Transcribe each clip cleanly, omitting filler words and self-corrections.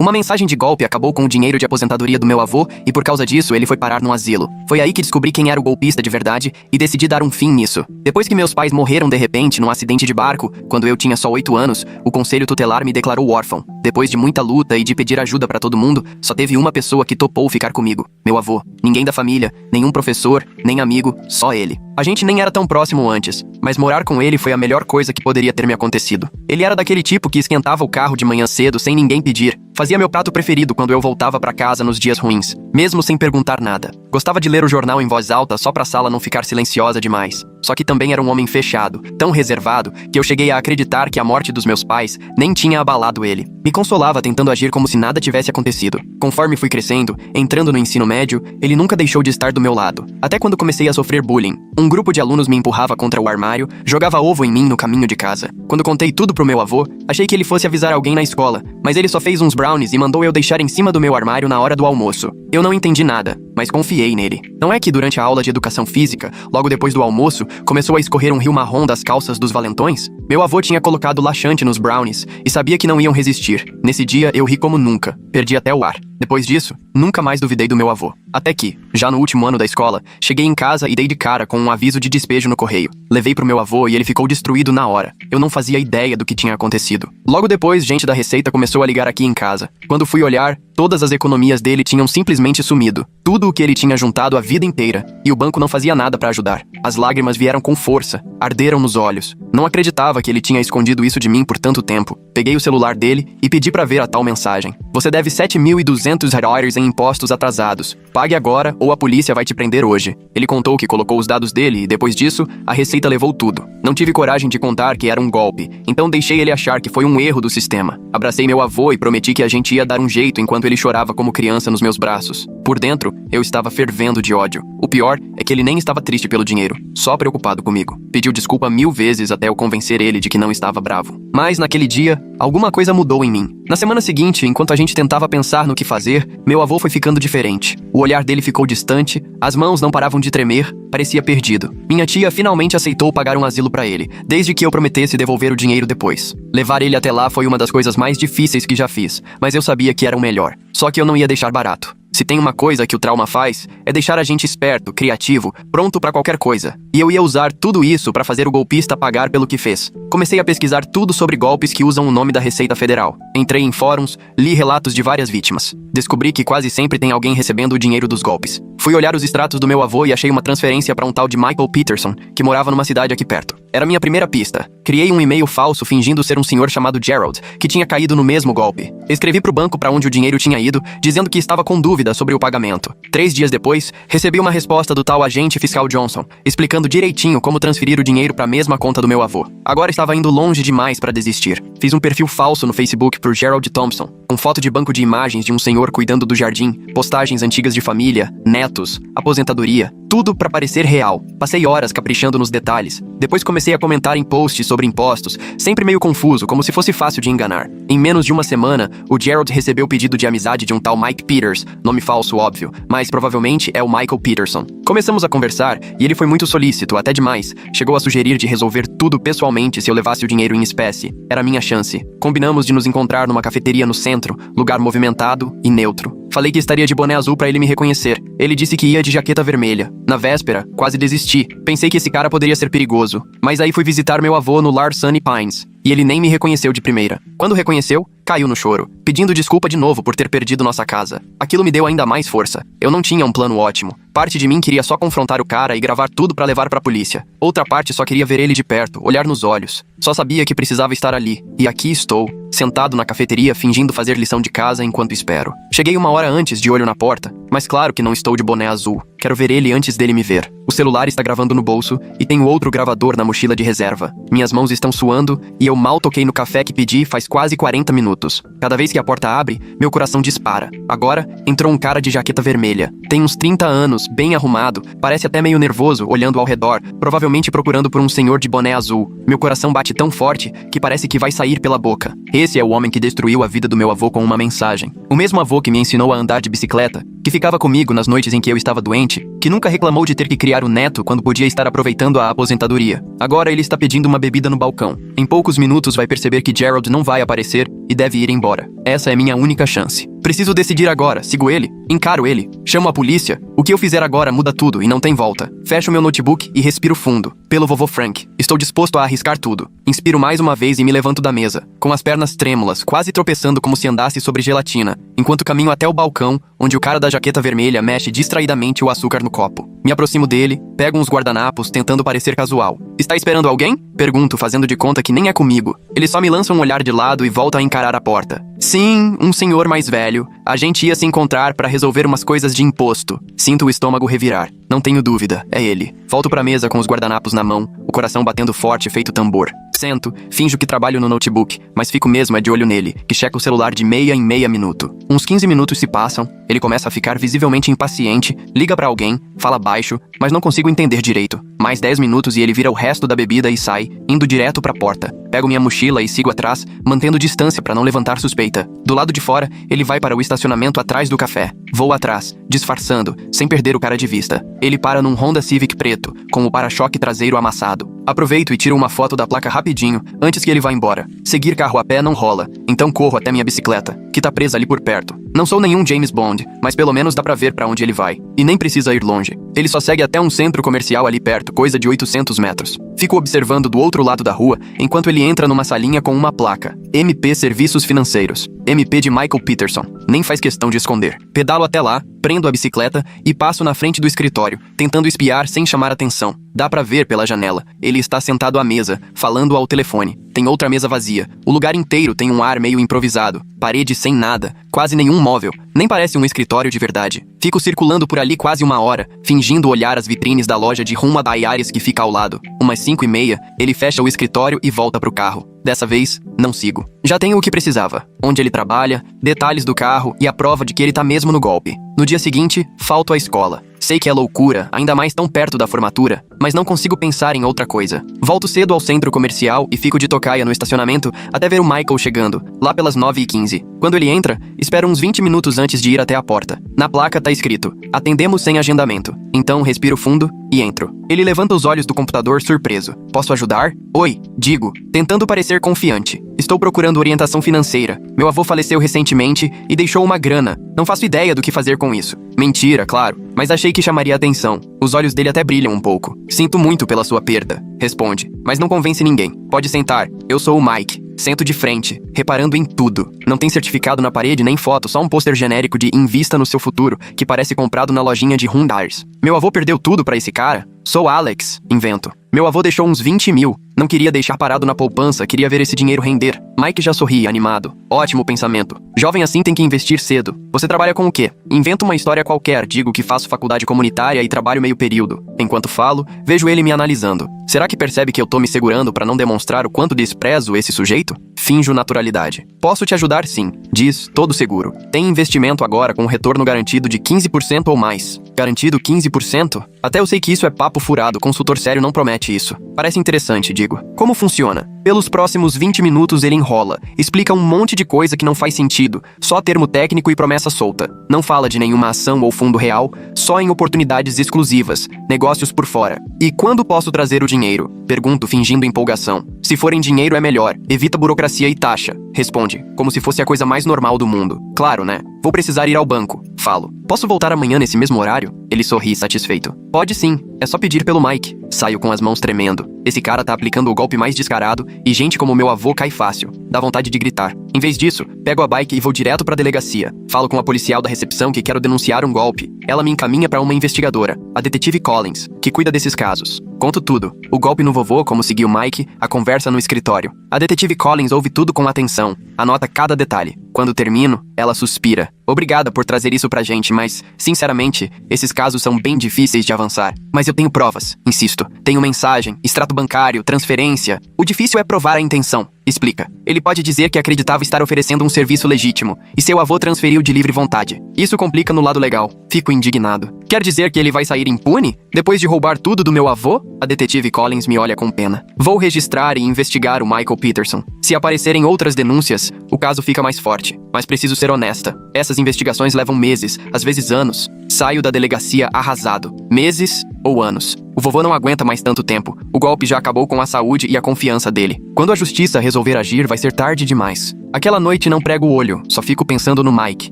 Uma mensagem de golpe acabou com o dinheiro de aposentadoria do meu avô e por causa disso ele foi parar num asilo. Foi aí que descobri quem era o golpista de verdade e decidi dar um fim nisso. Depois que meus pais morreram de repente num acidente de barco, quando eu tinha só 8 anos, o conselho tutelar me declarou órfão. Depois de muita luta e de pedir ajuda pra todo mundo, só teve uma pessoa que topou ficar comigo, meu avô. Ninguém da família, nenhum professor, nem amigo, só ele. A gente nem era tão próximo antes, mas morar com ele foi a melhor coisa que poderia ter me acontecido. Ele era daquele tipo que esquentava o carro de manhã cedo sem ninguém pedir. Fazia meu prato preferido quando eu voltava pra casa nos dias ruins, mesmo sem perguntar nada. Gostava de ler o jornal em voz alta só pra sala não ficar silenciosa demais. Só que também era um homem fechado, tão reservado, que eu cheguei a acreditar que a morte dos meus pais nem tinha abalado ele. Me consolava tentando agir como se nada tivesse acontecido. Conforme fui crescendo, entrando no ensino médio, ele nunca deixou de estar do meu lado. Até quando comecei a sofrer bullying. Um grupo de alunos me empurrava contra o armário, jogava ovo em mim no caminho de casa. Quando contei tudo pro meu avô, achei que ele fosse avisar alguém na escola, mas ele só fez uns brownies e mandou eu deixar em cima do meu armário na hora do almoço. Eu não entendi nada, mas confiei nele. Não é que durante a aula de educação física, logo depois do almoço, começou a escorrer um rio marrom das calças dos valentões? Meu avô tinha colocado laxante nos brownies e sabia que não iam resistir. Nesse dia, eu ri como nunca. Perdi até o ar. Depois disso, nunca mais duvidei do meu avô. Até que, já no último ano da escola, cheguei em casa e dei de cara com um aviso de despejo no correio. Levei pro meu avô e ele ficou destruído na hora. Eu não fazia ideia do que tinha acontecido. Logo depois, gente da Receita começou a ligar aqui em casa. Quando fui olhar, todas as economias dele tinham simplesmente sumido. Tudo o que ele tinha juntado a vida inteira. E o banco não fazia nada pra ajudar. As lágrimas vieram com força, arderam nos olhos. Não acreditava que ele tinha escondido isso de mim por tanto tempo. Peguei o celular dele e pedi pra ver a tal mensagem. Você deve $7.200 em impostos atrasados. Pague agora ou a polícia vai te prender hoje. Ele contou que colocou os dados dele e depois disso, a Receita levou tudo. Não tive coragem de contar que era um golpe, então deixei ele achar que foi um erro do sistema. Abracei meu avô e prometi que a gente ia dar um jeito enquanto ele chorava como criança nos meus braços. Por dentro, eu estava fervendo de ódio. O pior é que ele nem estava triste pelo dinheiro, só preocupado comigo. Pediu desculpa 1000 vezes até eu convencer ele de que não estava bravo. Mas naquele dia, alguma coisa mudou em mim. Na semana seguinte, enquanto a gente tentava pensar no que fazer, meu avô foi ficando diferente. O olhar dele ficou distante, as mãos não paravam de tremer, parecia perdido. Minha tia finalmente aceitou pagar um asilo pra ele, desde que eu prometesse devolver o dinheiro depois. Levar ele até lá foi uma das coisas mais difíceis que já fiz, mas eu sabia que era o melhor. Só que eu não ia deixar barato. Se tem uma coisa que o trauma faz, é deixar a gente esperto, criativo, pronto pra qualquer coisa. E eu ia usar tudo isso pra fazer o golpista pagar pelo que fez. Comecei a pesquisar tudo sobre golpes que usam o nome da Receita Federal. Entrei em fóruns, li relatos de várias vítimas. Descobri que quase sempre tem alguém recebendo o dinheiro dos golpes. Fui olhar os extratos do meu avô e achei uma transferência pra um tal de Michael Peterson, que morava numa cidade aqui perto. Era minha primeira pista. Criei um e-mail falso fingindo ser um senhor chamado Gerald, que tinha caído no mesmo golpe. Escrevi pro banco pra onde o dinheiro tinha ido, dizendo que estava com dúvida sobre o pagamento. 3 dias depois, recebi uma resposta do tal agente fiscal Johnson, explicando direitinho como transferir o dinheiro pra mesma conta do meu avô. Agora estava indo longe demais pra desistir. Fiz um perfil falso no Facebook pro Gerald Thompson, com foto de banco de imagens de um senhor cuidando do jardim, postagens antigas de família, netos, aposentadoria, tudo pra parecer real. Passei horas caprichando nos detalhes. Depois comecei a comentar em posts sobre impostos, sempre meio confuso, como se fosse fácil de enganar. Em menos de uma semana, o Gerald recebeu o pedido de amizade de um tal Mike Peters, nome falso óbvio, mas provavelmente é o Michael Peterson. Começamos a conversar e ele foi muito solícito, até demais. Chegou a sugerir de resolver tudo pessoalmente se eu levasse o dinheiro em espécie. Era minha chance. Combinamos de nos encontrar numa cafeteria no centro, lugar movimentado e neutro. Falei que estaria de boné azul pra ele me reconhecer. Ele disse que ia de jaqueta vermelha. Na véspera, quase desisti. Pensei que esse cara poderia ser perigoso. Mas aí fui visitar meu avô no lar Sunny Pines. E ele nem me reconheceu de primeira. Quando reconheceu, caiu no choro, pedindo desculpa de novo por ter perdido nossa casa. Aquilo me deu ainda mais força. Eu não tinha um plano ótimo. Parte de mim queria só confrontar o cara e gravar tudo pra levar pra polícia. Outra parte só queria ver ele de perto, olhar nos olhos. Só sabia que precisava estar ali. E aqui estou, sentado na cafeteria fingindo fazer lição de casa enquanto espero. Cheguei 1 hora antes, de olho na porta, mas claro que não estou de boné azul. Quero ver ele antes dele me ver. O celular está gravando no bolso e tenho outro gravador na mochila de reserva. Minhas mãos estão suando e eu mal toquei no café que pedi faz quase 40 minutos. Cada vez que a porta abre, meu coração dispara. Agora, entrou um cara de jaqueta vermelha. Tem uns 30 anos, bem arrumado, parece até meio nervoso, olhando ao redor, provavelmente procurando por um senhor de boné azul. Meu coração bate tão forte que parece que vai sair pela boca. Esse é o homem que destruiu a vida do meu avô com uma mensagem. O mesmo avô que me ensinou a andar de bicicleta, que ficava comigo nas noites em que eu estava doente, que nunca reclamou de ter que criar um neto quando podia estar aproveitando a aposentadoria. Agora ele está pedindo uma bebida no balcão. Em poucos minutos vai perceber que Gerald não vai aparecer e deve ir embora. Essa é minha única chance. Preciso decidir agora. Sigo ele? Encaro ele? Chamo a polícia? O que eu fizer agora muda tudo e não tem volta. Fecho meu notebook e respiro fundo. Pelo vovô Frank. Estou disposto a arriscar tudo. Inspiro mais uma vez e me levanto da mesa, com as pernas trêmulas, quase tropeçando como se andasse sobre gelatina, enquanto caminho até o balcão, onde o cara da jaqueta vermelha mexe distraidamente o açúcar no copo. Me aproximo dele, pego uns guardanapos, tentando parecer casual. Está esperando alguém? Pergunto, fazendo de conta que nem é comigo. Ele só me lança um olhar de lado e volta a encarar a porta. Sim, um senhor mais velho. A gente ia se encontrar para resolver umas coisas de imposto. Sinto o estômago revirar. Não tenho dúvida, é ele. Volto pra mesa com os guardanapos na mão, o coração batendo forte feito tambor. Sento, finjo que trabalho no notebook, mas fico mesmo de olho nele, que checa o celular de meia em meia minuto. Uns 15 minutos se passam, ele começa a ficar visivelmente impaciente, liga pra alguém, fala baixo, mas não consigo entender direito. Mais 10 minutos e ele vira o resto da bebida e sai, indo direto pra porta. Pego minha mochila e sigo atrás, mantendo distância pra não levantar suspeita. Do lado de fora, ele vai para o estacionamento atrás do café. Vou atrás, disfarçando, sem perder o cara de vista. Ele para num Honda Civic preto, com o para-choque traseiro amassado. Aproveito e tiro uma foto da placa rapidinho, antes que ele vá embora. Seguir carro a pé não rola, então corro até minha bicicleta, que tá presa ali por perto. Não sou nenhum James Bond, mas pelo menos dá pra ver pra onde ele vai. E nem precisa ir longe. Ele só segue até um centro comercial ali perto, coisa de 800 metros. Fico observando do outro lado da rua, enquanto ele entra numa salinha com uma placa. MP Serviços Financeiros. MP de Michael Peterson. Nem faz questão de esconder. Pedalo até lá, prendo a bicicleta e passo na frente do escritório, tentando espiar sem chamar atenção. Dá pra ver pela janela. Ele está sentado à mesa, falando ao telefone. Tem outra mesa vazia. O lugar inteiro tem um ar meio improvisado. Parede sem nada. Quase nenhum móvel. Nem parece um escritório de verdade. Fico circulando por ali quase uma hora, fingindo olhar as vitrines da loja de Ruma Daiares que fica ao lado. Umas 5:30, ele fecha o escritório e volta pro carro. Dessa vez, não sigo. Já tenho o que precisava. Onde ele trabalha, detalhes do carro e a prova de que ele tá mesmo no golpe. No dia seguinte, falto à escola. Sei que é loucura, ainda mais tão perto da formatura, mas não consigo pensar em outra coisa. Volto cedo ao centro comercial e fico de tocaia no estacionamento até ver o Michael chegando, lá pelas 9:15. Quando ele entra, espero uns 20 minutos antes de ir até a porta. Na placa tá escrito: atendemos sem agendamento. Então respiro fundo e entro. Ele levanta os olhos do computador surpreso. Posso ajudar? Oi, digo, tentando parecer confiante. Estou procurando orientação financeira. Meu avô faleceu recentemente e deixou uma grana. Não faço ideia do que fazer com isso. Mentira, claro, mas achei que chamaria atenção. Os olhos dele até brilham um pouco. Sinto muito pela sua perda, responde, mas não convence ninguém. Pode sentar, eu sou o Mike. Sento de frente, reparando em tudo. Não tem certificado na parede nem foto, só um pôster genérico de Invista no Seu Futuro, que parece comprado na lojinha de Hyundais. Meu avô perdeu tudo pra esse cara? Sou Alex, invento. Meu avô deixou uns 20 mil. Não queria deixar parado na poupança, queria ver esse dinheiro render. Mike já sorri, animado. Ótimo pensamento. Jovem assim tem que investir cedo. Você trabalha com o quê? Invento uma história qualquer, digo que faço faculdade comunitária e trabalho meio período. Enquanto falo, vejo ele me analisando. Será que percebe que eu tô me segurando pra não demonstrar o quanto desprezo esse sujeito? Finjo naturalidade. Posso te ajudar sim, diz, todo seguro. Tem investimento agora com um retorno garantido de 15% ou mais. Garantido 15%? Até eu sei que isso é papo furado, consultor sério não promete isso. Parece interessante, digo. Como funciona? Pelos próximos 20 minutos ele enrola, explica um monte de coisa que não faz sentido, só termo técnico e promessa solta. Não fala de nenhuma ação ou fundo real, só em oportunidades exclusivas, negócios por fora. E quando posso trazer o dinheiro? Pergunto, fingindo empolgação. Se for em dinheiro é melhor, evita burocracia e taxa. Responde, como se fosse a coisa mais normal do mundo. Claro, né? Vou precisar ir ao banco. Falo. Posso voltar amanhã nesse mesmo horário? Ele sorri, satisfeito. Pode sim, é só pedir pelo Mike. Saio com as mãos tremendo. Esse cara tá aplicando o golpe mais descarado e gente como meu avô cai fácil. Dá vontade de gritar. Em vez disso, pego a bike e vou direto pra delegacia. Falo com a policial da recepção que quero denunciar um golpe. Ela me encaminha pra uma investigadora, a detetive Collins, que cuida desses casos. Conto tudo. O golpe no vovô, como seguiu Mike, a conversa no escritório. A detetive Collins ouve tudo com atenção, anota cada detalhe. Quando termino, ela suspira. Obrigada por trazer isso pra gente, mas, sinceramente, esses casos são bem difíceis de avançar. Mas eu tenho provas, insisto. Tenho mensagem, extrato bancário, transferência. O difícil é provar a intenção. Explica. Ele pode dizer que acreditava estar oferecendo um serviço legítimo, e seu avô transferiu de livre vontade. Isso complica no lado legal. Fico indignado. Quer dizer que ele vai sair impune? Depois de roubar tudo do meu avô? A detetive Collins me olha com pena. Vou registrar e investigar o Michael Peterson. Se aparecerem outras denúncias, o caso fica mais forte. sorte, mas preciso ser honesta. Essas investigações levam meses, às vezes anos. Saio da delegacia arrasado. Meses ou anos. O vovô não aguenta mais tanto tempo. O golpe já acabou com a saúde e a confiança dele. Quando a justiça resolver agir, vai ser tarde demais. Aquela noite não prego o olho, só fico pensando no Mike,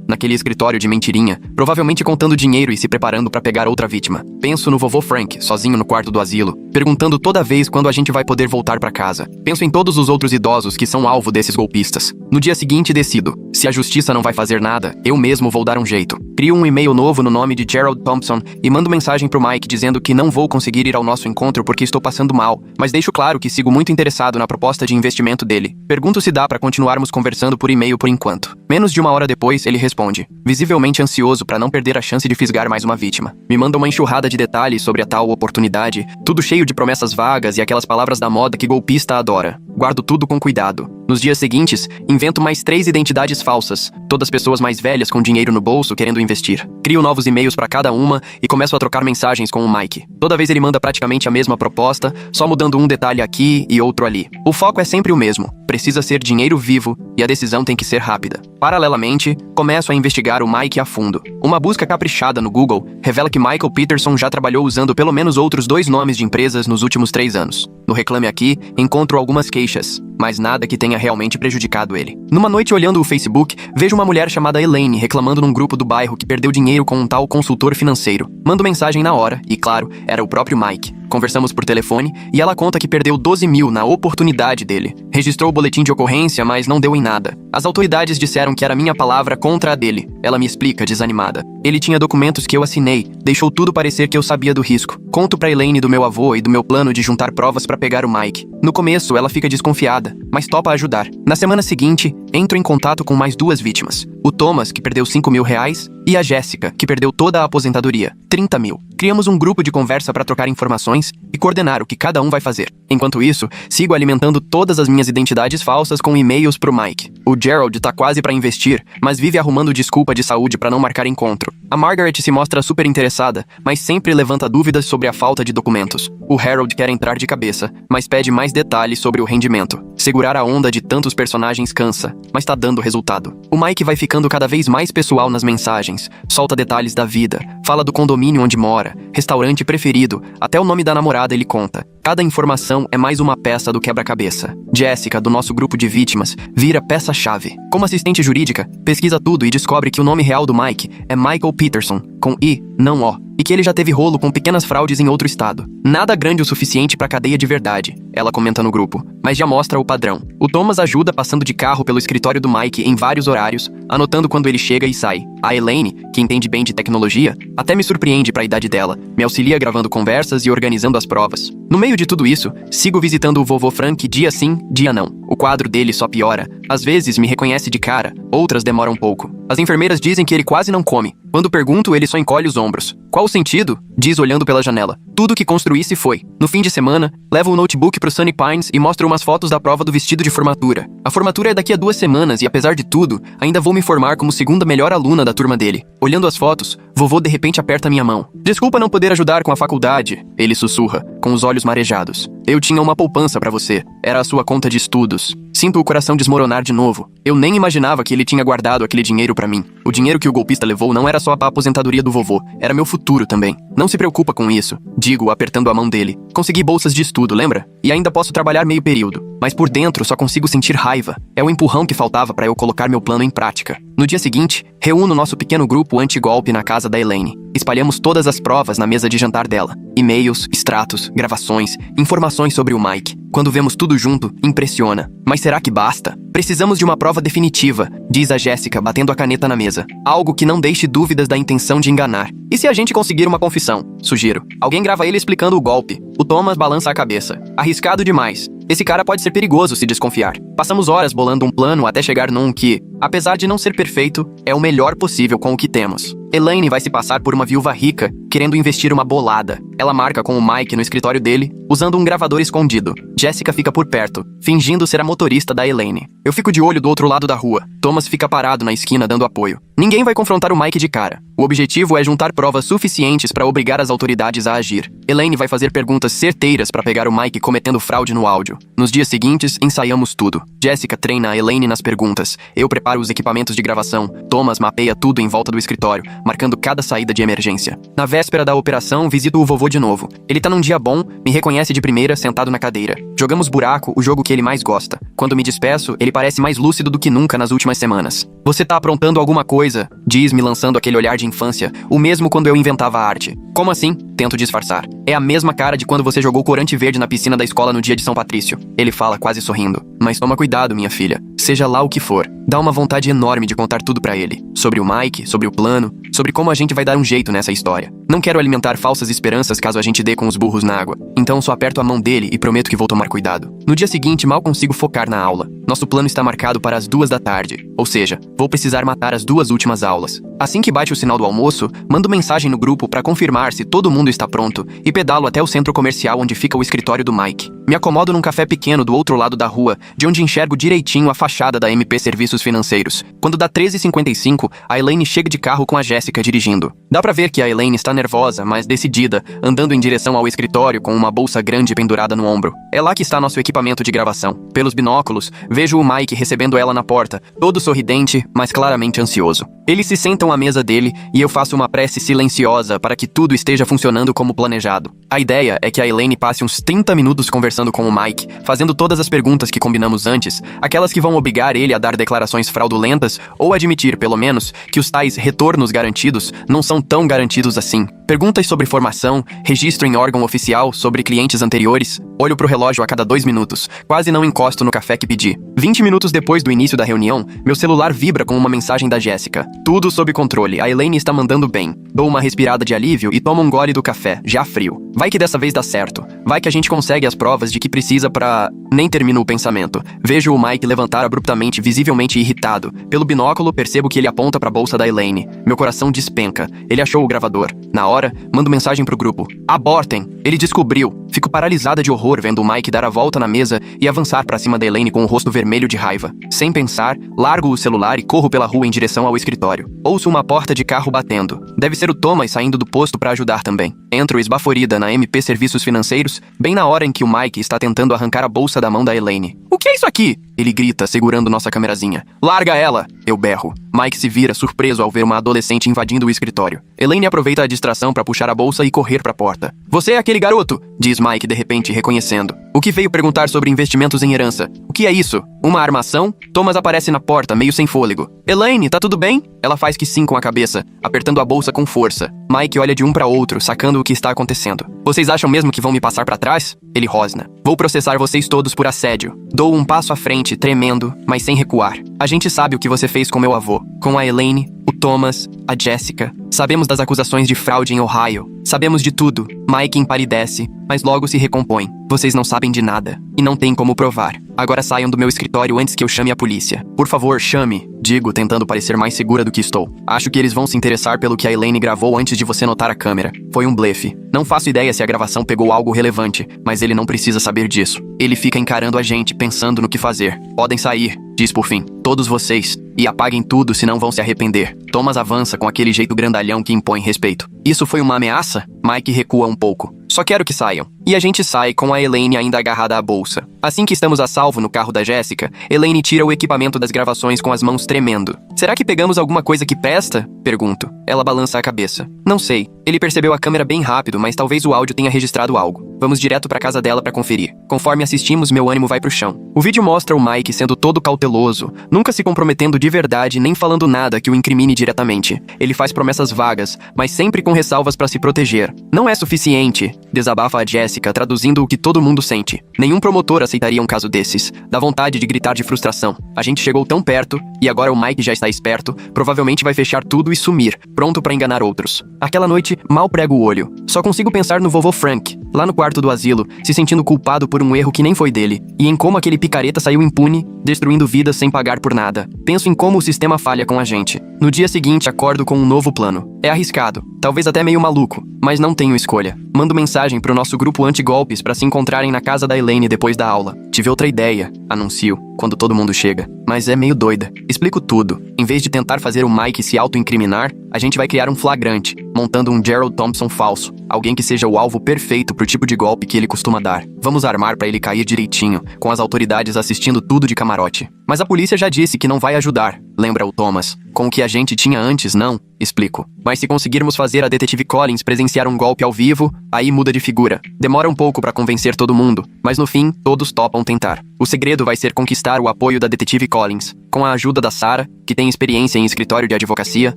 naquele escritório de mentirinha, provavelmente contando dinheiro e se preparando para pegar outra vítima. Penso no vovô Frank, sozinho no quarto do asilo, perguntando toda vez quando a gente vai poder voltar para casa. Penso em todos os outros idosos que são alvo desses golpistas. No dia seguinte decido, se a justiça não vai fazer nada, eu mesmo vou dar um jeito. Crio um e-mail novo no nome de Gerald Thompson e mando mensagem pro Mike dizendo que não vou conseguir ir ao nosso encontro porque estou passando mal, mas deixo claro que sigo muito interessado na proposta de investimento dele. Pergunto se dá para continuarmos conversando por e-mail por enquanto. Menos de uma hora depois, ele responde, visivelmente ansioso para não perder a chance de fisgar mais uma vítima. Me manda uma enxurrada de detalhes sobre a tal oportunidade, tudo cheio de promessas vagas e aquelas palavras da moda que golpista adora. Guardo tudo com cuidado. Nos dias seguintes, invento mais 3 identidades falsas, todas pessoas mais velhas com dinheiro no bolso querendo investir. Crio novos e-mails para cada uma e começo a trocar mensagens com o Mike. Toda vez ele manda praticamente a mesma proposta, só mudando um detalhe aqui e outro ali. O foco é sempre o mesmo. Precisa ser dinheiro vivo e a decisão tem que ser rápida. Paralelamente, começo a investigar o Mike a fundo. Uma busca caprichada no Google revela que Michael Peterson já trabalhou usando pelo menos outros 2 nomes de empresas nos últimos 3 anos. No Reclame Aqui, encontro algumas queixas, mas nada que tenha realmente prejudicado ele. Numa noite olhando o Facebook, vejo uma mulher chamada Elaine reclamando num grupo do bairro que perdeu dinheiro com um tal consultor financeiro. Mando mensagem na hora e, claro, era o próprio Mike. Conversamos por telefone e ela conta que perdeu 12 mil na oportunidade dele. Registrou o boletim de ocorrência, mas não deu em nada. As autoridades disseram que era minha palavra contra a dele. Ela me explica, desanimada. Ele tinha documentos que eu assinei, deixou tudo parecer que eu sabia do risco. Conto pra Elaine do meu avô e do meu plano de juntar provas pra pegar o Mike. No começo, ela fica desconfiada, mas topa ajudar. Na semana seguinte, entro em contato com mais 2 vítimas. O Thomas, que perdeu 5 mil reais, e a Jéssica, que perdeu toda a aposentadoria, 30 mil. Criamos um grupo de conversa para trocar informações e coordenar o que cada um vai fazer. Enquanto isso, sigo alimentando todas as minhas identidades falsas com e-mails pro Mike. O Gerald tá quase para investir, mas vive arrumando desculpa de saúde para não marcar encontro. A Margaret se mostra super interessada, mas sempre levanta dúvidas sobre a falta de documentos. O Harold quer entrar de cabeça, mas pede mais detalhes sobre o rendimento. Segurar a onda de tantos personagens cansa, mas tá dando resultado. O Mike vai ficando cada vez mais pessoal nas mensagens, solta detalhes da vida, fala do condomínio onde mora, restaurante preferido, até o nome da namorada ele conta. Cada informação é mais uma peça do quebra-cabeça. Jéssica, do nosso grupo de vítimas, vira peça-chave. Como assistente jurídica, pesquisa tudo e descobre que o nome real do Mike é Michael Peterson, com I, não O, e que ele já teve rolo com pequenas fraudes em outro estado. Nada grande o suficiente pra cadeia de verdade, ela comenta no grupo, mas já mostra o padrão. O Thomas ajuda passando de carro pelo escritório do Mike em vários horários, anotando quando ele chega e sai. A Elaine, que entende bem de tecnologia, até me surpreende pra idade dela, me auxilia gravando conversas e organizando as provas. No meio de tudo isso, sigo visitando o vovô Frank dia sim, dia não. O quadro dele só piora. Às vezes me reconhece de cara, outras demoram um pouco. As enfermeiras dizem que ele quase não come. Quando pergunto, ele só encolhe os ombros. Qual o sentido? Diz olhando pela janela. Tudo que construí se foi. No fim de semana, levo o notebook pro Sunny Pines e mostro umas fotos da prova do vestido de formatura. A formatura é daqui a 2 semanas e, apesar de tudo, ainda vou me formar como segunda melhor aluna da turma dele. Olhando as fotos, vovô de repente aperta minha mão. Desculpa não poder ajudar com a faculdade, ele sussurra, com os olhos marejados. Eu tinha uma poupança pra você. Era a sua conta de estudos. Sinto o coração desmoronar de novo. Eu nem imaginava que ele tinha guardado aquele dinheiro pra mim. O dinheiro que o golpista levou não era só pra aposentadoria do vovô, era meu futuro também. Não se preocupa com isso, digo, apertando a mão dele. Consegui bolsas de estudo, lembra? E ainda posso trabalhar meio período. Mas por dentro só consigo sentir raiva. É o empurrão que faltava pra eu colocar meu plano em prática. No dia seguinte, reúno nosso pequeno grupo anti-golpe na casa da Elaine. Espalhamos todas as provas na mesa de jantar dela. E-mails, extratos, gravações, informações sobre o Mike. Quando vemos tudo junto, impressiona. Mas será que basta? Precisamos de uma prova definitiva, diz a Jéssica, batendo a caneta na mesa. Algo que não deixe dúvidas da intenção de enganar. E se a gente conseguir uma confissão? Sugiro. Alguém grava ele explicando o golpe. O Thomas balança a cabeça. Arriscado demais. Esse cara pode ser perigoso se desconfiar. Passamos horas bolando um plano até chegar num que, apesar de não ser perfeito, é o melhor possível com o que temos. Elaine vai se passar por uma viúva rica querendo investir uma bolada. Ela marca com o Mike no escritório dele, usando um gravador escondido. Jessica fica por perto, fingindo ser a motorista da Elaine. Eu fico de olho do outro lado da rua. Thomas fica parado na esquina dando apoio. Ninguém vai confrontar o Mike de cara. O objetivo é juntar provas suficientes para obrigar as autoridades a agir. Elaine vai fazer perguntas certeiras para pegar o Mike cometendo fraude no áudio. Nos dias seguintes, ensaiamos tudo. Jessica treina a Elaine nas perguntas. Eu preparo os equipamentos de gravação. Thomas mapeia tudo em volta do escritório, marcando cada saída de emergência. Na véspera da operação, visito o vovô de novo. Ele tá num dia bom, me reconhece de primeira, sentado na cadeira. Jogamos buraco, o jogo que ele mais gosta. Quando me despeço, ele parece mais lúcido do que nunca nas últimas semanas. Você tá aprontando alguma coisa? Diz-me lançando aquele olhar de infância, o mesmo quando eu inventava arte. Como assim? Tento disfarçar. É a mesma cara de quando você jogou corante verde na piscina da escola no dia de São Patrício. Ele fala quase sorrindo. Mas toma cuidado, minha filha. Seja lá o que for. Dá uma vontade enorme de contar tudo pra ele. Sobre o Mike, sobre o plano, sobre como a gente vai dar um jeito nessa história. Não quero alimentar falsas esperanças caso a gente dê com os burros na água. Então só aperto a mão dele e prometo que vou tomar cuidado. No dia seguinte, mal consigo focar na aula. Nosso plano está marcado para as 2 da tarde. Ou seja, vou precisar matar as 2 últimas aulas. Assim que bate o sinal do almoço, mando mensagem no grupo para confirmar se todo mundo está pronto e pedalo até o centro comercial onde fica o escritório do Mike. Me acomodo num café pequeno do outro lado da rua, de onde enxergo direitinho a fachada da MP Serviços Financeiros. Quando dá 13h55, a Elaine chega de carro com a Jessica dirigindo. Dá pra ver que a Elaine está nervosa, mas decidida, andando em direção ao escritório com uma bolsa grande pendurada no ombro. É lá que está nosso equipamento de gravação. Pelos binóculos, vejo o Mike recebendo ela na porta, todo sorridente, mas claramente ansioso. Eles se sentam à mesa dele e eu faço uma prece silenciosa para que tudo esteja funcionando como planejado. A ideia é que a Elaine passe uns 30 minutos conversando com o Mike, fazendo todas as perguntas que combinamos antes, aquelas que vão obrigar ele a dar declarações fraudulentas ou admitir, pelo menos, que os tais retornos garantidos não são tão garantidos assim. Perguntas sobre formação, registro em órgão oficial, sobre clientes anteriores. Olho pro relógio a cada 2 minutos, quase não encosto no café que pedi. 20 minutos depois do início da reunião, meu celular vibra com uma mensagem da Jessica. Tudo sob controle, a Elaine está mandando bem. Dou uma respirada de alívio e tomo um gole do café, já frio. Vai que dessa vez dá certo. Vai que a gente consegue as provas de que precisa pra... Nem termino o pensamento. Vejo o Mike levantar abruptamente, visivelmente irritado. Pelo binóculo, percebo que ele aponta pra bolsa da Elaine. Meu coração despenca. Ele achou o gravador. Na hora, mando mensagem pro grupo. Abortem! Ele descobriu. Fico paralisada de horror vendo o Mike dar a volta na mesa e avançar pra cima da Elaine com o rosto vermelho de raiva. Sem pensar, largo o celular e corro pela rua em direção ao escritório. Ouço uma porta de carro batendo. Deve ser o Thomas saindo do posto pra ajudar também. Entro esbaforida na MP Serviços Financeiros, bem na hora em que o Mike está tentando arrancar a bolsa da mão da Elaine. O que é isso aqui? Ele grita, segurando nossa câmerazinha. Larga ela! Eu berro. Mike se vira, surpreso ao ver uma adolescente invadindo o escritório. Elaine aproveita a distração para puxar a bolsa e correr para a porta. Você é aquele garoto, diz Mike de repente, reconhecendo. O que veio perguntar sobre investimentos em herança. O que é isso? Uma armação? Thomas aparece na porta, meio sem fôlego. Elaine, tá tudo bem? Ela faz que sim com a cabeça, apertando a bolsa com força. Mike olha de um para outro, sacando o que está acontecendo. Vocês acham mesmo que vão me passar para trás? Ele rosna. Vou processar vocês todos por assédio. Dou um passo à frente, tremendo, mas sem recuar. A gente sabe o que você fez com meu avô, com a Elaine, o Thomas, a Jessica. Sabemos das acusações de fraude em Ohio. Sabemos de tudo. Mike empalidece, mas logo se recompõe. Vocês não sabem de nada, e não tem como provar. Agora saiam do meu escritório antes que eu chame a polícia. Por favor, chame, digo, tentando parecer mais segura do que estou. Acho que eles vão se interessar pelo que a Elaine gravou antes de você notar a câmera. Foi um blefe. Não faço ideia se a gravação pegou algo relevante, mas ele não precisa saber disso. Ele fica encarando a gente, pensando no que fazer. Podem sair, diz por fim. Todos vocês. E apaguem tudo, senão vão se arrepender. Thomas avança com aquele jeito grandalhão que impõe respeito. Isso foi uma ameaça? Mike recua um pouco. Só quero que saiam. E a gente sai com a Elaine ainda agarrada à bolsa. Assim que estamos a salvo no carro da Jessica, Elaine tira o equipamento das gravações com as mãos tremendo. Será que pegamos alguma coisa que presta? Pergunto. Ela balança a cabeça. Não sei. Ele percebeu a câmera bem rápido, mas talvez o áudio tenha registrado algo. Vamos direto pra casa dela pra conferir. Conforme assistimos, meu ânimo vai pro chão. O vídeo mostra o Mike sendo todo cauteloso, nunca se comprometendo de verdade nem falando nada que o incrimine diretamente. Ele faz promessas vagas, mas sempre com ressalvas pra se proteger. Não é suficiente, desabafa a Jessica, traduzindo o que todo mundo sente. Nenhum promotor aceitaria um caso desses. Dá vontade de gritar de frustração. A gente chegou tão perto, e agora o Mike já está esperto, provavelmente vai fechar tudo e sumir, pronto pra enganar outros. Aquela noite, mal prego o olho. Só consigo pensar no vovô Frank, lá no quarto do asilo, se sentindo culpado por um erro que nem foi dele, e em como aquele picareta saiu impune, destruindo vidas sem pagar por nada. Penso em como o sistema falha com a gente. No dia seguinte, acordo com um novo plano. É arriscado, talvez até meio maluco, mas não tenho escolha. Mando mensagem pro nosso grupo anti-golpes pra se encontrarem na casa da Elaine depois da aula. Tive outra ideia, anuncio, quando todo mundo chega. Mas é meio doida. Explico tudo. Em vez de tentar fazer o Mike se auto-incriminar, a gente vai criar um flagrante, montando um Gerald Thompson falso. Alguém que seja o alvo perfeito pro tipo de golpe que ele costuma dar. Vamos armar pra ele cair direitinho, com as autoridades assistindo tudo de camarote. Mas a polícia já disse que não vai ajudar, lembra o Thomas. Com o que a gente tinha antes, não? Explico. Mas se conseguirmos fazer a detetive Collins presenciar um golpe ao vivo, aí muda de figura. Demora um pouco pra convencer todo mundo, mas no fim, todos topam tentar. O segredo vai ser conquistar o apoio da detetive Collins. Com a ajuda da Sarah, que tem experiência em escritório de advocacia,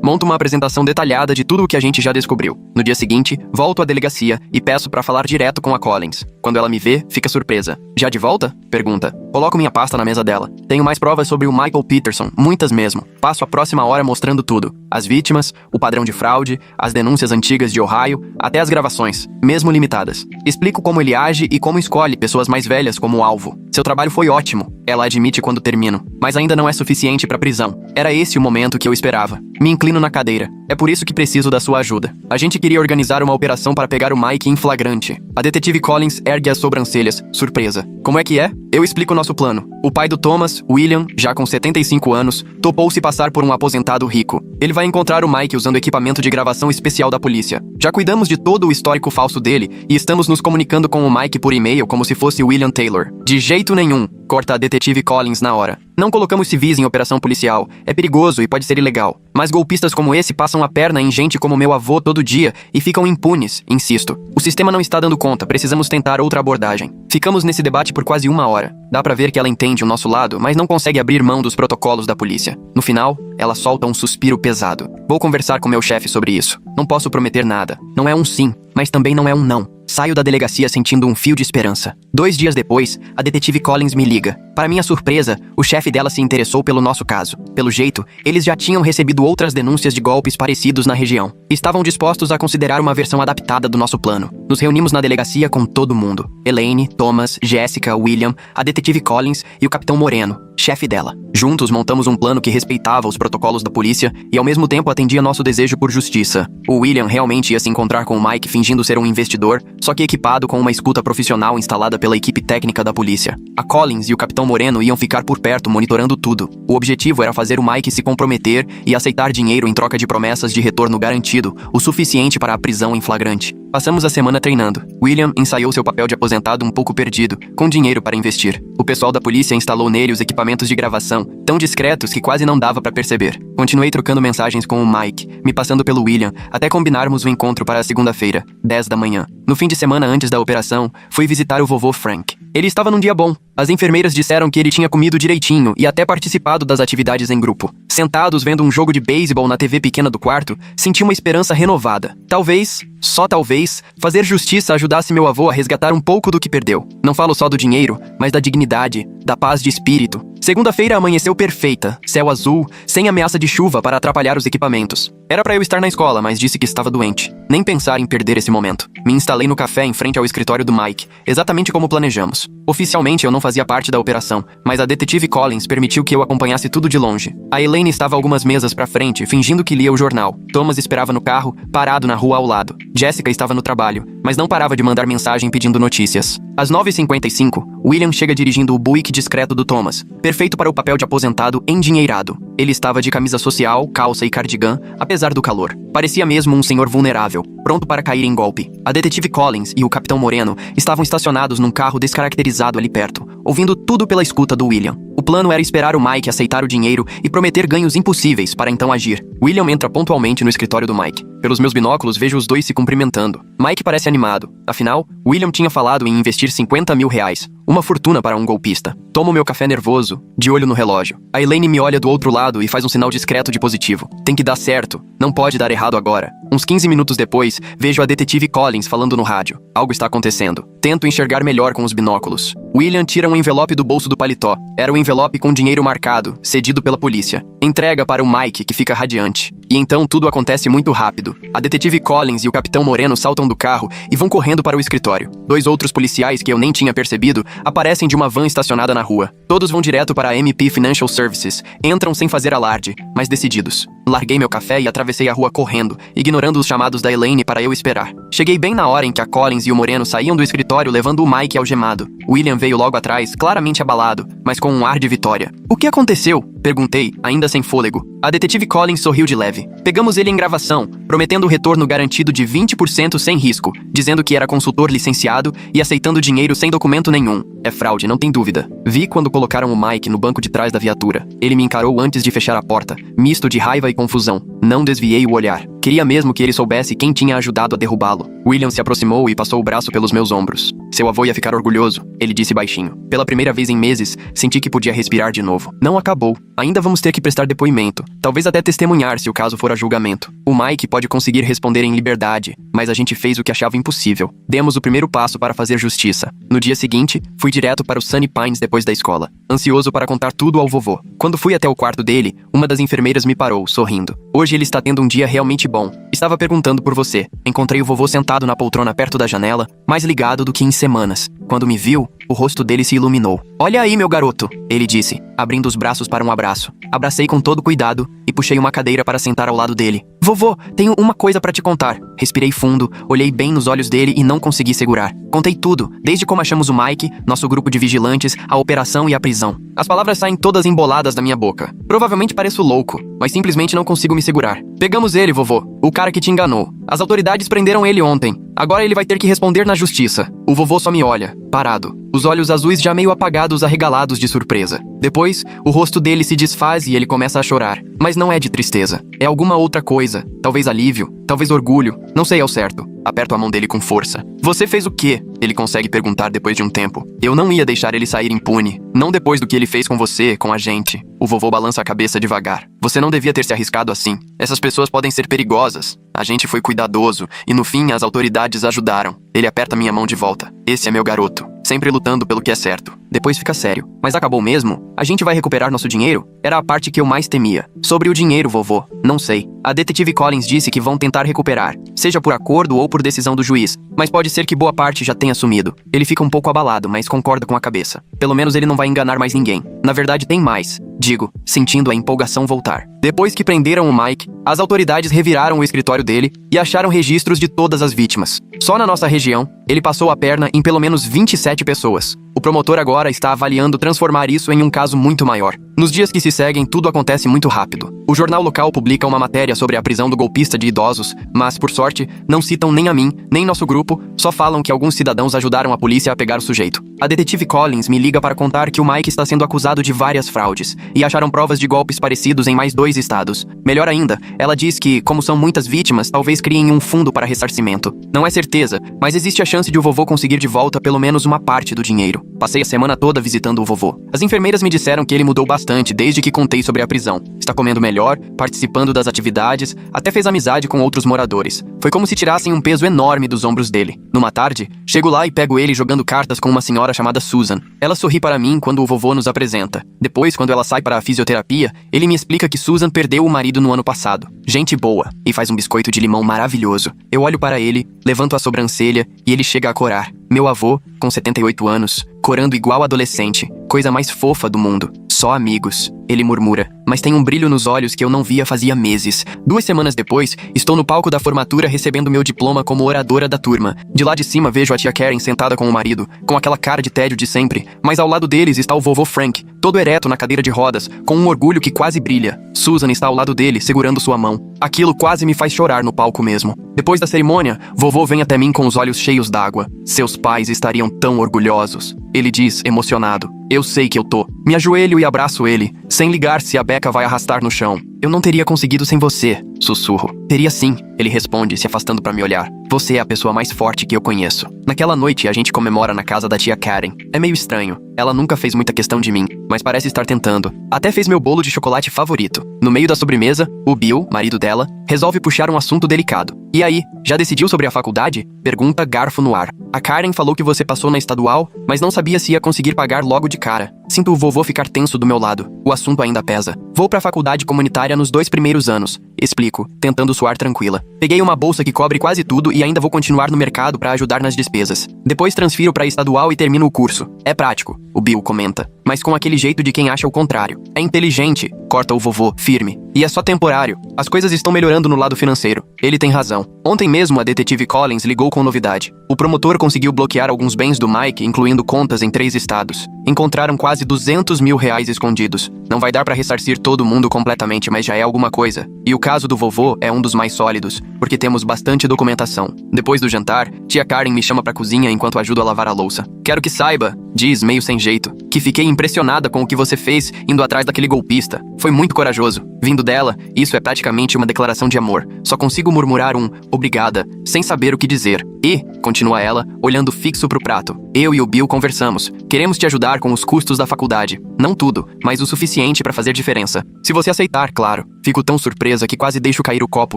monto uma apresentação detalhada de tudo o que a gente já descobriu. No dia seguinte, volto à delegacia e peço pra falar direto com a Collins. Quando ela me vê, fica surpresa. Já de volta? Pergunta. Coloco minha pasta na mesa dela. Tenho mais provas sobre o Michael Peterson, muitas mesmo. Passo a próxima hora mostrando tudo. As vítimas, o padrão de fraude, as denúncias antigas de Ohio, até as gravações, mesmo limitadas. Explico como ele age e como escolhe pessoas mais velhas como alvo. Seu trabalho foi ótimo, ela admite quando termino. Mas ainda não é suficiente pra prisão. Era esse o momento que eu esperava. Me inclino na cadeira. É por isso que preciso da sua ajuda. A gente queria organizar uma operação para pegar o Mike em flagrante. A detetive Collins ergue as sobrancelhas, surpresa. Como é que é? Eu explico nosso plano. O pai do Thomas, William, já com 75 anos, topou se passar por um aposentado rico. Ele vai encontrar o Mike usando equipamento de gravação especial da polícia. Já cuidamos de todo o histórico falso dele e estamos nos comunicando com o Mike por e-mail como se fosse William Taylor. De jeito nenhum, corta a detetive Collins na hora. Não colocamos civis em operação policial. É perigoso e pode ser ilegal. Mas golpistas como esse passam a perna em gente como meu avô todo dia e ficam impunes, insisto. O sistema não está dando conta, precisamos tentar outra abordagem. Ficamos nesse debate por quase uma hora. Dá pra ver que ela entende o nosso lado, mas não consegue abrir mão dos protocolos da polícia. No final, ela solta um suspiro pesado. Vou conversar com meu chefe sobre isso. Não posso prometer nada. Não é um sim, mas também não é um não. Saio da delegacia sentindo um fio de esperança. 2 dias depois, a detetive Collins me liga. Para minha surpresa, o chefe dela se interessou pelo nosso caso. Pelo jeito, eles já tinham recebido outras denúncias de golpes parecidos na região. Estavam dispostos a considerar uma versão adaptada do nosso plano. Nos reunimos na delegacia com todo mundo. Elaine, Thomas, Jessica, William, a detetive Collins e o capitão Moreno, chefe dela. Juntos montamos um plano que respeitava os protocolos da polícia e ao mesmo tempo atendia nosso desejo por justiça. O William realmente ia se encontrar com o Mike fingindo ser um investidor, só que equipado com uma escuta profissional instalada pela equipe técnica da polícia. A Collins e o capitão Moreno iam ficar por perto monitorando tudo. O objetivo era fazer o Mike se comprometer e aceitar dinheiro em troca de promessas de retorno garantido, o suficiente para a prisão em flagrante. Passamos a semana treinando. William ensaiou seu papel de aposentado um pouco perdido, com dinheiro para investir. O pessoal da polícia instalou nele os equipamentos de gravação, tão discretos que quase não dava para perceber. Continuei trocando mensagens com o Mike, me passando pelo William, até combinarmos o encontro para a segunda-feira, 10 da manhã. No fim de semana antes da operação, fui visitar o vovô Frank. Ele estava num dia bom. As enfermeiras disseram que ele tinha comido direitinho e até participado das atividades em grupo. Sentados vendo um jogo de beisebol na TV pequena do quarto, senti uma esperança renovada. Talvez, só talvez, fazer justiça ajudasse meu avô a resgatar um pouco do que perdeu. Não falo só do dinheiro, mas da dignidade, da paz de espírito. Segunda-feira amanheceu perfeita, céu azul, sem ameaça de chuva para atrapalhar os equipamentos. Era para eu estar na escola, mas disse que estava doente. Nem pensar em perder esse momento. Me instalei no café em frente ao escritório do Mike, exatamente como planejamos. Oficialmente eu não fazia parte da operação, mas a detetive Collins permitiu que eu acompanhasse tudo de longe. A Elaine estava algumas mesas pra frente, fingindo que lia o jornal. Thomas esperava no carro, parado na rua ao lado. Jessica estava no trabalho, mas não parava de mandar mensagem pedindo notícias. Às 9h55, William chega dirigindo o Buick discreto do Thomas, perfeito para o papel de aposentado endinheirado. Ele estava de camisa social, calça e cardigã, apesar do calor. Parecia mesmo um senhor vulnerável, pronto para cair em golpe. A detetive Collins e o capitão Moreno estavam estacionados num carro descaracterizado ali perto, ouvindo tudo pela escuta do William. O plano era esperar o Mike aceitar o dinheiro e prometer ganhos impossíveis para então agir. William entra pontualmente no escritório do Mike. Pelos meus binóculos, vejo os dois se cumprimentando. Mike parece animado. Afinal, William tinha falado em investir 50 mil reais. Uma fortuna para um golpista. Tomo meu café nervoso, de olho no relógio. A Elaine me olha do outro lado e faz um sinal discreto de positivo. Tem que dar certo. Não pode dar errado agora. Uns 15 minutos depois, vejo a detetive Collins falando no rádio. Algo está acontecendo. Tento enxergar melhor com os binóculos. William tira um envelope do bolso do paletó. Era um envelope com dinheiro marcado, cedido pela polícia. Entrega para o Mike, que fica radiante. E então tudo acontece muito rápido. A detetive Collins e o capitão Moreno saltam do carro e vão correndo para o escritório. 2 outros policiais que eu nem tinha percebido aparecem de uma van estacionada na rua. Todos vão direto para a MP Financial Services. Entram sem fazer alarde, mas decididos. Larguei meu café e atravessei a rua correndo, ignorando os chamados da Elaine para eu esperar. Cheguei bem na hora em que a Collins e o Moreno saíam do escritório levando o Mike algemado. William veio logo atrás, claramente abalado, mas com um ar de vitória. "O que aconteceu?" perguntei, ainda sem fôlego. A detetive Collins sorriu de leve. "Pegamos ele em gravação, prometendo o retorno garantido de 20% sem risco, dizendo que era consultor licenciado e aceitando dinheiro sem documento nenhum. É fraude, não tem dúvida." Vi quando colocaram o Mike no banco de trás da viatura. Ele me encarou antes de fechar a porta, misto de raiva e confusão. Não desviei o olhar. Queria mesmo que ele soubesse quem tinha ajudado a derrubá-lo. William se aproximou e passou o braço pelos meus ombros. "Seu avô ia ficar orgulhoso", ele disse baixinho. Pela primeira vez em meses, senti que podia respirar de novo. Não acabou. Ainda vamos ter que prestar depoimento. Talvez até testemunhar se o caso for a julgamento. O Mike pode conseguir responder em liberdade, mas a gente fez o que achava impossível. Demos o primeiro passo para fazer justiça. No dia seguinte, fui direto para o Sunny Pines depois da escola, ansioso para contar tudo ao vovô. Quando fui até o quarto dele, uma das enfermeiras me parou, sorrindo. "Hoje ele está tendo um dia realmente bom. Estava perguntando por você." Encontrei o vovô sentado na poltrona perto da janela, mais ligado do que em semanas. Quando me viu, o rosto dele se iluminou. "Olha aí, meu garoto", ele disse, abrindo os braços para um abraço. Abracei com todo cuidado e puxei uma cadeira para sentar ao lado dele. "Vovô, tenho uma coisa para te contar." Respirei fundo, olhei bem nos olhos dele e não consegui segurar. Contei tudo, desde como achamos o Mike, nosso grupo de vigilantes, a operação e a prisão. As palavras saem todas emboladas da minha boca. Provavelmente pareço louco, mas simplesmente não consigo me segurar. "Pegamos ele, vovô, o cara que te enganou. As autoridades prenderam ele ontem. Agora ele vai ter que responder na justiça." O vovô só me olha, parado, os olhos azuis já meio apagados, arregalados de surpresa. Depois, o rosto dele se desfaz e ele começa a chorar. Mas não é de tristeza. É alguma outra coisa. Talvez alívio, talvez orgulho. Não sei ao certo. Aperto a mão dele com força. "Você fez o quê?" ele consegue perguntar depois de um tempo. "Eu não ia deixar ele sair impune. Não depois do que ele fez com você, com a gente." O vovô balança a cabeça devagar. "Você não devia ter se arriscado assim. Essas pessoas podem ser perigosas. A gente foi cuidadoso e no fim as autoridades ajudaram." Ele aperta minha mão de volta. "Esse é meu garoto. Sempre lutando pelo que é certo." Depois fica sério. "Mas acabou mesmo? A gente vai recuperar nosso dinheiro?" Era a parte que eu mais temia. "Sobre o dinheiro, vovô. Não sei. A detetive Collins disse que vão tentar recuperar, seja por acordo ou por decisão do juiz. Mas pode ser que boa parte já tenha sumido." Ele fica um pouco abalado, mas concorda com a cabeça. Pelo menos ele não vai enganar mais ninguém. Na verdade, tem mais, digo, sentindo a empolgação voltar. Depois que prenderam o Mike, as autoridades reviraram o escritório dele e acharam registros de todas as vítimas. Só na nossa região, ele passou a perna em pelo menos 27 pessoas. O promotor agora está avaliando transformar isso em um caso muito maior. Nos dias que se seguem, tudo acontece muito rápido. O jornal local publica uma matéria sobre a prisão do golpista de idosos, mas, por sorte, não citam nem a mim, nem nosso grupo, só falam que alguns cidadãos ajudaram a polícia a pegar o sujeito. A detetive Collins me liga para contar que o Mike está sendo acusado de várias fraudes, e acharam provas de golpes parecidos em mais 2 estados. Melhor ainda, ela diz que, como são muitas vítimas, talvez criem um fundo para ressarcimento. Não é certeza, mas existe a chance de o vovô conseguir de volta pelo menos uma parte do dinheiro. Passei a semana toda visitando o vovô. As enfermeiras me disseram que ele mudou bastante desde que contei sobre a prisão. Está comendo melhor, participando das atividades, até fez amizade com outros moradores. Foi como se tirassem um peso enorme dos ombros dele. Numa tarde, chego lá e pego ele jogando cartas com uma senhora chamada Susan. Ela sorri para mim quando o vovô nos apresenta. Depois, quando ela sai para a fisioterapia, ele me explica que Susan perdeu o marido no ano passado. Gente boa, e faz um biscoito de limão maravilhoso. Eu olho para ele, levanto a sobrancelha e ele chega a corar. Meu avô, com 78 anos, corando igual adolescente, coisa mais fofa do mundo. "Só amigos", ele murmura, mas tem um brilho nos olhos que eu não via fazia meses. 2 semanas depois, estou no palco da formatura recebendo meu diploma como oradora da turma. De lá de cima vejo a tia Karen sentada com o marido, com aquela cara de tédio de sempre, mas ao lado deles está o vovô Frank, todo ereto na cadeira de rodas, com um orgulho que quase brilha. Susan está ao lado dele, segurando sua mão. Aquilo quase me faz chorar no palco mesmo. Depois da cerimônia, vovô vem até mim com os olhos cheios d'água. "Seus pais estariam tão orgulhosos", ele diz, emocionado. Eu sei que eu tô. Me ajoelho e abraço ele, sem ligar se a Becca vai arrastar no chão. "Eu não teria conseguido sem você", sussurro. "Teria sim", ele responde, se afastando para me olhar. "Você é a pessoa mais forte que eu conheço." Naquela noite, a gente comemora na casa da tia Karen. É meio estranho. Ela nunca fez muita questão de mim, mas parece estar tentando. Até fez meu bolo de chocolate favorito. No meio da sobremesa, o Bill, marido dela, resolve puxar um assunto delicado. "E aí, já decidiu sobre a faculdade?" Pergunta, garfo no ar. "A Karen falou que você passou na estadual, mas não sabia se ia conseguir pagar logo de cara." Sinto o vovô ficar tenso do meu lado. O assunto ainda pesa. "Vou pra faculdade comunitária nos 2 primeiros anos", explico, tentando soar tranquila. "Peguei uma bolsa que cobre quase tudo e ainda vou continuar no mercado pra ajudar nas despesas. Depois transfiro pra estadual e termino o curso. É prático", o Bill comenta. mas com aquele jeito de quem acha o contrário. É inteligente, corta o vovô, firme. E é só temporário. As coisas estão melhorando no lado financeiro. Ele tem razão. Ontem mesmo a detetive Collins ligou com novidade. O promotor conseguiu bloquear alguns bens do Mike, incluindo contas em 3 estados. Encontraram quase R$200 mil escondidos. Não vai dar pra ressarcir todo mundo completamente, mas já é alguma coisa. E o caso do vovô é um dos mais sólidos, porque temos bastante documentação. Depois do jantar, tia Karen me chama pra cozinha enquanto ajudo a lavar a louça. Quero que saiba, diz meio sem jeito, que fiquei impressionada com o que você fez indo atrás daquele golpista. Foi muito corajoso. Vindo dela, isso é praticamente uma declaração de amor. Só consigo murmurar um obrigada, sem saber o que dizer. E, continua ela, olhando fixo pro prato, eu e o Bill conversamos. Queremos te ajudar com os custos da faculdade. Não tudo, mas o suficiente pra fazer diferença. Se você aceitar, claro. Fico tão surpresa que quase deixo cair o copo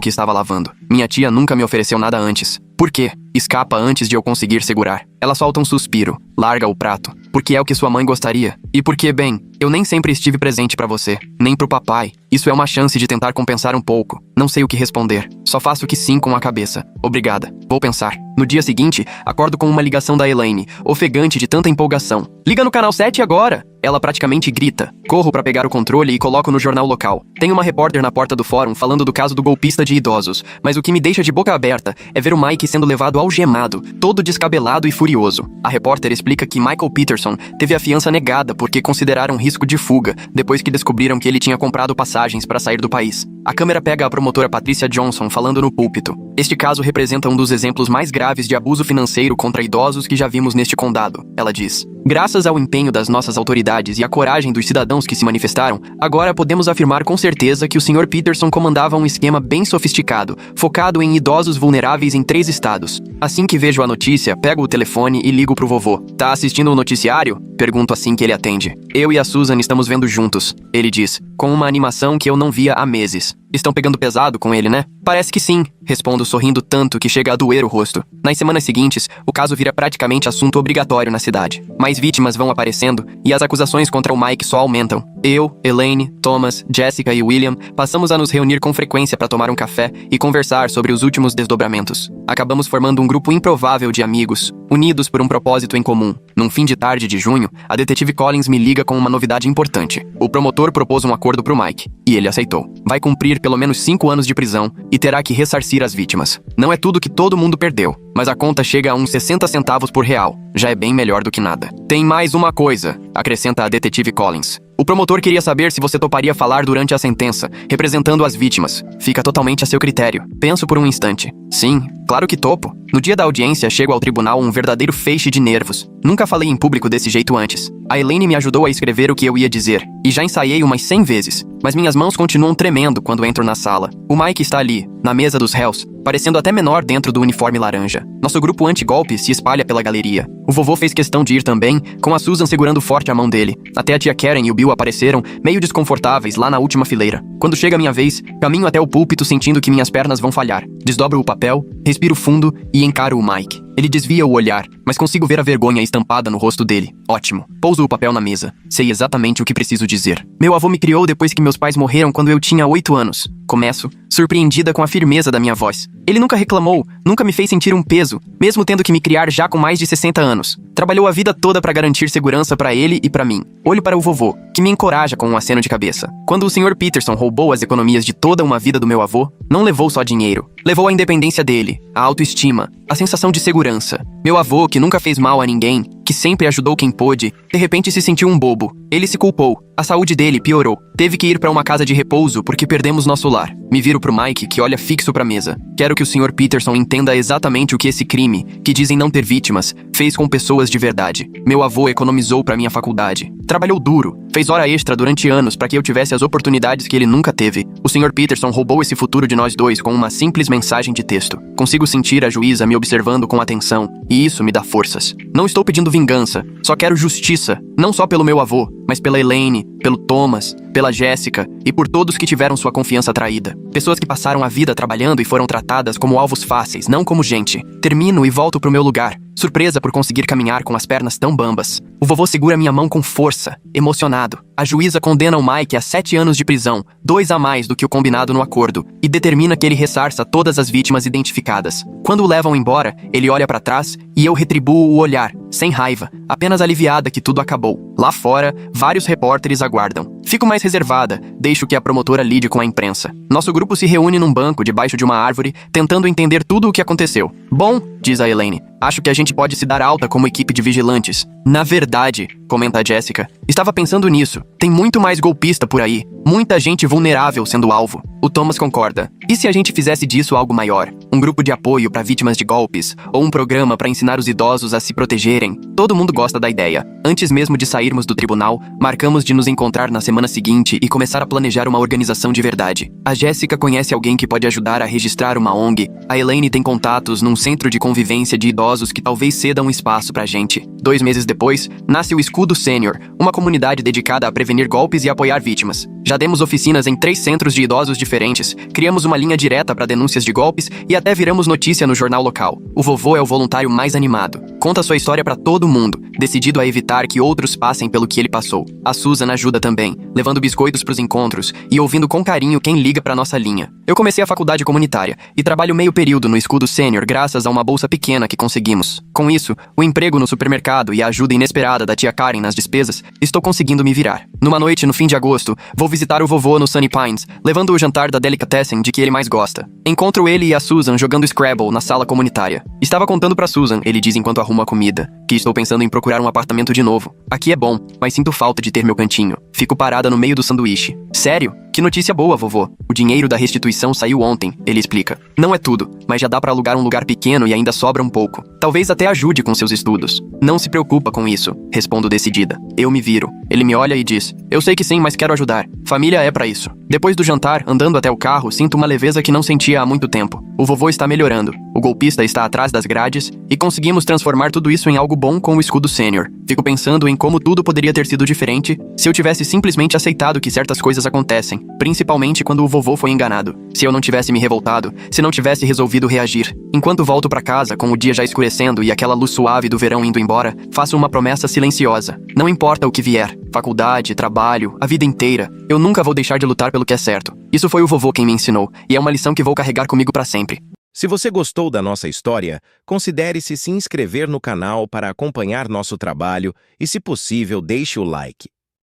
que estava lavando. Minha tia nunca me ofereceu nada antes. Por quê? Escapa antes de eu conseguir segurar. Ela solta um suspiro, larga o prato. Porque é o que sua mãe gostaria. E porque, bem, eu nem sempre estive presente pra você, nem pro papai. Isso é uma chance de tentar compensar um pouco. Não sei o que responder. Só faço que sim com a cabeça. Obrigada. Vou pensar. No dia seguinte, acordo com uma ligação da Elaine, ofegante de tanta empolgação. Liga no canal 7 agora! Ela praticamente grita. Corro pra pegar o controle e coloco no jornal local. Tem uma repórter na porta do fórum falando do caso do golpista de idosos, mas o que me deixa de boca aberta é ver o Mike sendo levado algemado, todo descabelado e furioso. A repórter explica que Michael Peterson teve a fiança negada porque consideraram risco de fuga, depois que descobriram que ele tinha comprado passagens para sair do país. A câmera pega a promotora Patricia Johnson falando no púlpito. Este caso representa um dos exemplos mais graves de abuso financeiro contra idosos que já vimos neste condado, ela diz. Graças ao empenho das nossas autoridades e à coragem dos cidadãos que se manifestaram, agora podemos afirmar com certeza que o Sr. Peterson comandava um esquema bem sofisticado, focado em idosos vulneráveis em 3 estados. Assim que vejo a notícia, pego o telefone e ligo pro vovô. Tá assistindo o noticiário? Pergunto assim que ele atende. Eu e a Susan estamos vendo juntos, ele diz, com uma animação que eu não via há meses. Estão pegando pesado com ele, né? Parece que sim, respondo sorrindo tanto que chega a doer o rosto. Nas semanas seguintes, o caso vira praticamente assunto obrigatório na cidade. Mais vítimas vão aparecendo e as acusações contra o Mike só aumentam. Eu, Elaine, Thomas, Jessica e William passamos a nos reunir com frequência para tomar um café e conversar sobre os últimos desdobramentos. Acabamos formando um grupo improvável de amigos, unidos por um propósito em comum. Num fim de tarde de junho, a detetive Collins me liga com uma novidade importante. O promotor propôs um acordo pro Mike, e ele aceitou. Vai cumprir pelo menos 5 anos de prisão e terá que ressarcir as vítimas. Não é tudo que todo mundo perdeu, mas a conta chega a uns 60 centavos por real. Já é bem melhor do que nada. Tem mais uma coisa, acrescenta a detetive Collins. O promotor queria saber se você toparia falar durante a sentença, representando as vítimas. Fica totalmente a seu critério. Penso por um instante. Sim, claro que topo. No dia da audiência, chego ao tribunal um verdadeiro feixe de nervos. Nunca falei em público desse jeito antes. A Elaine me ajudou a escrever o que eu ia dizer, e já ensaiei umas 100 vezes. Mas minhas mãos continuam tremendo quando entro na sala. O Mike está ali, na mesa dos réus, parecendo até menor dentro do uniforme laranja. Nosso grupo anti-golpe se espalha pela galeria. O vovô fez questão de ir também, com a Susan segurando forte a mão dele. Até a tia Karen e o Bill apareceram, meio desconfortáveis, lá na última fileira. Quando chega a minha vez, caminho até o púlpito sentindo que minhas pernas vão falhar. Desdobro o papel, respiro fundo e encaro o Mike. Ele desvia o olhar, mas consigo ver a vergonha estampada no rosto dele. Ótimo. Pouso o papel na mesa. Sei exatamente o que preciso dizer. Meu avô me criou depois que meus pais morreram quando eu tinha 8 anos. Começo, surpreendida com a firmeza da minha voz. Ele nunca reclamou, nunca me fez sentir um peso, mesmo tendo que me criar já com mais de 60 anos. Trabalhou a vida toda para garantir segurança para ele e para mim. Olho para o vovô, que me encoraja com um aceno de cabeça. Quando o Sr. Peterson roubou as economias de toda uma vida do meu avô, não levou só dinheiro. Levou a independência dele, a autoestima, a sensação de segurança. Meu avô, que nunca fez mal a ninguém, que sempre ajudou quem pôde, de repente se sentiu um bobo. Ele se culpou. A saúde dele piorou. Teve que ir para uma casa de repouso porque perdemos nosso lar. Me viro pro Mike, que olha fixo pra mesa. Quero que o Sr. Peterson entenda exatamente o que esse crime, que dizem não ter vítimas, fez com pessoas de verdade. Meu avô economizou pra minha faculdade. Trabalhou duro. Fez hora extra durante anos para que eu tivesse as oportunidades que ele nunca teve. O Sr. Peterson roubou esse futuro de nós dois com uma simples mensagem de texto. Consigo sentir a juíza me observando com atenção, e isso me dá forças. Não estou pedindo vingança, só quero justiça. Não só pelo meu avô, mas pela Elaine, pelo Thomas, pela Jessica e por todos que tiveram sua confiança traída. Pessoas que passaram a vida trabalhando e foram tratadas como alvos fáceis, não como gente. Termino e volto pro meu lugar, surpresa por conseguir caminhar com as pernas tão bambas. O vovô segura minha mão com força, emocionado. A juíza condena o Mike a 7 anos de prisão, 2 a mais do que o combinado no acordo, e determina que ele ressarça todas as vítimas identificadas. Quando o levam embora, ele olha para trás e eu retribuo o olhar, sem raiva, apenas aliviada que tudo acabou. Lá fora, vários repórteres aguardam. Fico mais reservada, deixo que a promotora lide com a imprensa. Nosso grupo se reúne num banco debaixo de uma árvore, tentando entender tudo o que aconteceu. Bom, diz a Elaine, acho que a gente pode se dar alta como equipe de vigilantes. Na verdade, comenta a Jessica, estava pensando nisso. Tem muito mais golpista por aí. Muita gente vulnerável sendo alvo. O Thomas concorda. E se a gente fizesse disso algo maior? Um grupo de apoio para vítimas de golpes? Ou um programa para ensinar os idosos a se protegerem? Todo mundo gosta da ideia. Antes mesmo de sairmos do tribunal, marcamos de nos encontrar na semana seguinte e começar a planejar uma organização de verdade. A Jessica conhece alguém que pode ajudar a registrar uma ONG. A Elaine tem contatos num centro de convivência de idosos que talvez ceda um espaço pra gente. 2 meses depois, nasce o Escudo Sênior, uma comunidade dedicada a prevenir golpes e apoiar vítimas. Já demos oficinas em 3 centros de idosos diferentes, criamos uma linha direta para denúncias de golpes e até viramos notícia no jornal local. O vovô é o voluntário mais animado. Conta sua história para todo mundo, decidido a evitar que outros passem pelo que ele passou. A Susan ajuda também, levando biscoitos pros encontros e ouvindo com carinho quem liga pra nossa linha. Eu comecei a faculdade comunitária e trabalho meio período no Escudo Sênior graças a uma bolsa pequena que conseguimos. Com isso, o emprego no supermercado e a ajuda inesperada da tia Karen nas despesas, estou conseguindo me virar. Numa noite no fim de agosto, vou visitar o vovô no Sunny Pines, levando o jantar da delicatessen de que ele mais gosta. Encontro ele e a Susan jogando Scrabble na sala comunitária. Estava contando pra Susan, ele diz enquanto arruma a comida, que estou pensando em procurar um apartamento de novo. Aqui é bom, mas sinto falta de ter meu cantinho. Fico parada no meio do sanduíche. Sério? Que notícia boa, vovô. O dinheiro da restituição saiu ontem, ele explica. Não é tudo, mas já dá pra alugar um lugar pequeno e ainda sobra um pouco. Talvez até ajude com seus estudos. Não se preocupa com isso, respondo decidida. Eu me viro. Ele me olha e diz, eu sei que sim, mas quero ajudar. Família é pra isso. Depois do jantar, andando até o carro, sinto uma leveza que não sentia há muito tempo. O vovô está melhorando. O golpista está atrás das grades e conseguimos transformar tudo isso em algo bom com o Escudo Sênior. Fico pensando em como tudo poderia ter sido diferente se eu tivesse simplesmente aceitado que certas coisas acontecem, principalmente quando o vovô foi enganado. Se eu não tivesse me revoltado, se não tivesse resolvido reagir. Enquanto volto pra casa, com o dia já escurecendo e aquela luz suave do verão indo embora, faço uma promessa silenciosa. Não importa o que vier, faculdade, trabalho, a vida inteira, eu nunca vou deixar de lutar pelo que é certo. Isso foi o vovô quem me ensinou, e é uma lição que vou carregar comigo pra sempre. Se você gostou da nossa história, considere-se inscrever no canal para acompanhar nosso trabalho e, se possível, deixe o like.